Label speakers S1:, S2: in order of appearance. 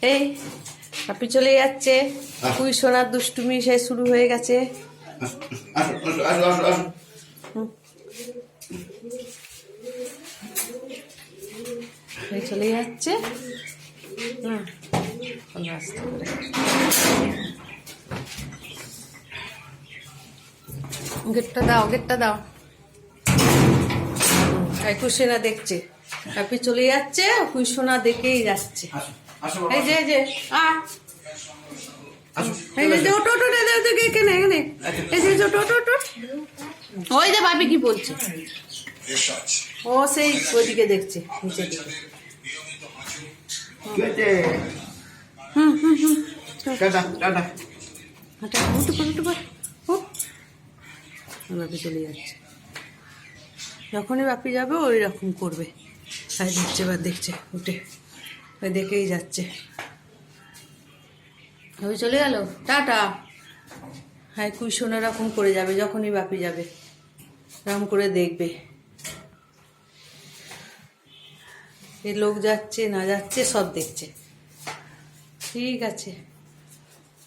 S1: এই আপনি চলে যাচ্ছে, কুই সোনার দুষ্টুমি সে শুরু হয়ে গেছে। চলে যাচ্ছে গেটটা দাও, গেটটা দাও। কুইসোনা দেখছে, আপনি চলে যাচ্ছে, কুইসোনা দেখেই যাচ্ছে। এই যে যে ওই যে ভাবি কি বলছে, ও সেই ওইদিকে দেখছে নিচের দিকে। বাপি চলে যাচ্ছে, যখনই বাপি যাবে ওই রকম করবে। তাই দেখছে, এবার দেখছে উঠে, ওই দেখেই যাচ্ছে। ওই চলে গেল, টাটা। হ্যাঁ কুইশোনা এরকম করে যাবে, যখনই বাপি যাবে এরকম করে দেখবে এই লোক যাচ্ছে না যাচ্ছে সব দেখছে। ঠিক আছে।